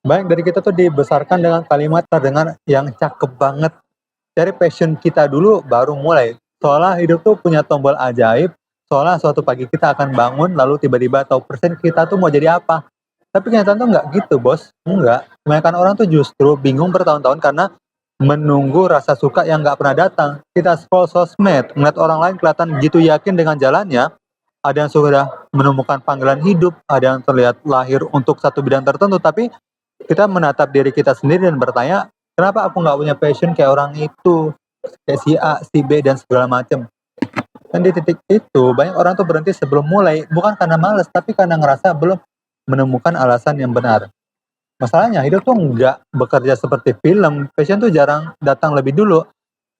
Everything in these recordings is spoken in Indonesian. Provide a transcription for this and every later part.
Banyak dari kita tuh dibesarkan dengan kalimat terdengar yang cakep banget, cari passion kita dulu baru mulai. Seolah hidup tuh punya tombol ajaib, seolah suatu pagi kita akan bangun lalu tiba-tiba tahu persen kita tuh mau jadi apa. Tapi kenyataan tuh nggak gitu, Bos. Enggak. Kebanyakan orang tuh justru bingung bertahun-tahun karena menunggu rasa suka yang nggak pernah datang. Kita scroll sosmed, melihat orang lain kelihatan gitu yakin dengan jalannya, ada yang sudah menemukan panggilan hidup, ada yang terlihat lahir untuk satu bidang tertentu, tapi kita menatap diri kita sendiri dan bertanya, kenapa aku nggak punya passion kayak orang itu, kayak si A, si B, dan segala macam. Dan di titik itu, banyak orang tuh berhenti sebelum mulai, bukan karena males, tapi karena ngerasa belum menemukan alasan yang benar. Masalahnya, hidup tuh nggak bekerja seperti film, passion tuh jarang datang lebih dulu,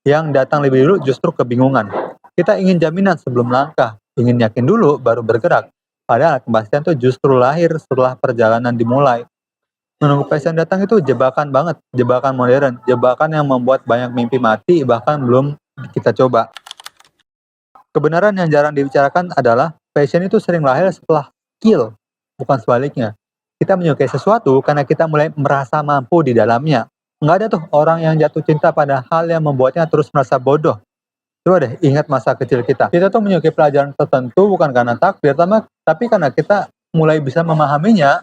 yang datang lebih dulu justru kebingungan. Kita ingin jaminan sebelum langkah, ingin yakin dulu baru bergerak. Padahal kepastian tuh justru lahir setelah perjalanan dimulai. Menunggu passion datang itu jebakan banget, jebakan modern, jebakan yang membuat banyak mimpi mati bahkan belum kita coba. Kebenaran yang jarang dibicarakan adalah passion itu sering lahir setelah skill, bukan sebaliknya. Kita menyukai sesuatu karena kita mulai merasa mampu di dalamnya. Nggak ada tuh orang yang jatuh cinta pada hal yang membuatnya terus merasa bodoh. Coba deh ingat masa kecil kita. Kita tuh menyukai pelajaran tertentu bukan karena takdir, tapi karena kita mulai bisa memahaminya.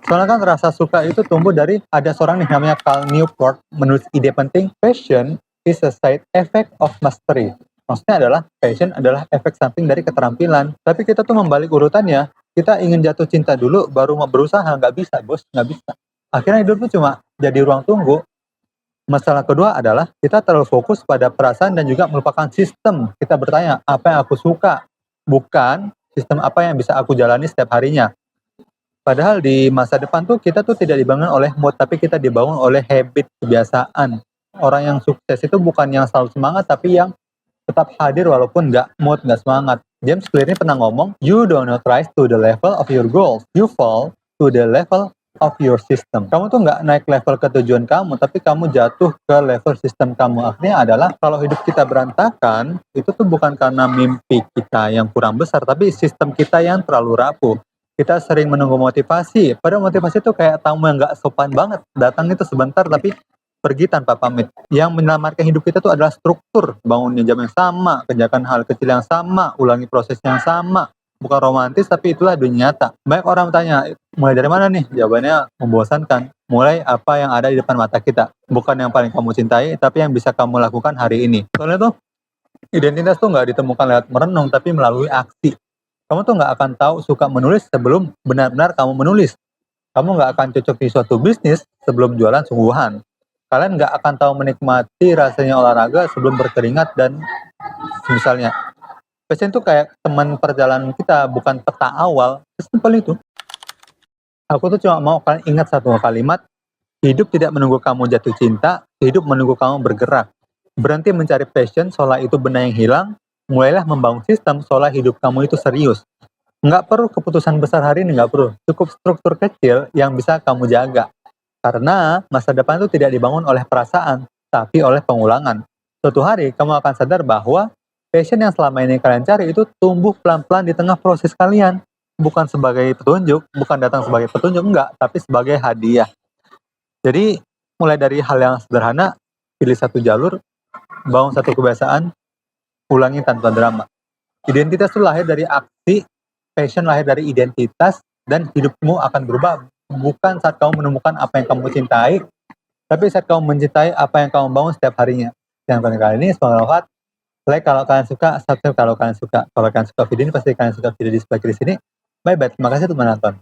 Soalnya kan rasa suka itu tumbuh dari ada seorang nih namanya Cal Newport menulis ide penting, passion is a side effect of mastery. Maksudnya adalah passion adalah efek samping dari keterampilan. Tapi kita tuh membalik urutannya, kita ingin jatuh cinta dulu baru mau berusaha, nggak bisa bos, nggak bisa. Akhirnya hidup tuh cuma jadi ruang tunggu. Masalah kedua adalah kita terlalu fokus pada perasaan dan juga melupakan sistem. Kita bertanya, apa yang aku suka? Bukan sistem apa yang bisa aku jalani setiap harinya. Padahal di masa depan tuh kita tuh tidak dibangun oleh mood, tapi kita dibangun oleh habit, kebiasaan. Orang yang sukses itu bukan yang selalu semangat, tapi yang tetap hadir walaupun nggak mood, nggak semangat. James Clear ini pernah ngomong, you do not rise to the level of your goals, you fall to the level of your system. Kamu tuh nggak naik level ke tujuan kamu, tapi kamu jatuh ke level sistem kamu. Akhirnya adalah kalau hidup kita berantakan, itu tuh bukan karena mimpi kita yang kurang besar, tapi sistem kita yang terlalu rapuh. Kita sering menunggu motivasi, padahal motivasi itu kayak tamu yang nggak sopan banget. Datang itu sebentar, tapi pergi tanpa pamit. Yang menyelamatkan hidup kita itu adalah struktur, bangunnya jam yang sama, kerjakan hal kecil yang sama, ulangi proses yang sama. Bukan romantis, tapi itulah dunia nyata. Banyak orang bertanya, mulai dari mana nih? Jawabannya membosankan. Mulai apa yang ada di depan mata kita. Bukan yang paling kamu cintai, tapi yang bisa kamu lakukan hari ini. Soalnya tuh, identitas tuh nggak ditemukan lewat merenung, tapi melalui aksi. Kamu tuh nggak akan tahu suka menulis sebelum benar-benar kamu menulis. Kamu nggak akan cocok di suatu bisnis sebelum jualan sungguhan. Kalian nggak akan tahu menikmati rasanya olahraga sebelum berkeringat dan misalnya. Passion itu kayak teman perjalanan kita, bukan peta awal. Sesimpel itu. Aku tuh cuma mau kalian ingat satu kalimat, hidup tidak menunggu kamu jatuh cinta, hidup menunggu kamu bergerak. Berhenti mencari passion seolah itu benda yang hilang, mulailah membangun sistem seolah hidup kamu itu serius. Nggak perlu keputusan besar hari ini, nggak perlu. Cukup struktur kecil yang bisa kamu jaga. Karena masa depan itu tidak dibangun oleh perasaan, tapi oleh pengulangan. Suatu hari kamu akan sadar bahwa passion yang selama ini kalian cari itu tumbuh pelan-pelan di tengah proses kalian. Bukan sebagai petunjuk, bukan datang sebagai petunjuk, enggak, tapi sebagai hadiah. Jadi, mulai dari hal yang sederhana, pilih satu jalur, bangun satu kebiasaan, ulangi tanpa drama. Identitas itu lahir dari aksi, passion lahir dari identitas, dan hidupmu akan berubah bukan saat kamu menemukan apa yang kamu cintai, tapi saat kamu mencintai apa yang kamu bangun setiap harinya. Yang kali ini semoga bermanfaat. Like kalau kalian suka, subscribe kalau kalian suka. Kalau kalian suka video ini, pasti kalian suka video di sebelah kiri sini. Bye bye, terima kasih telah menonton.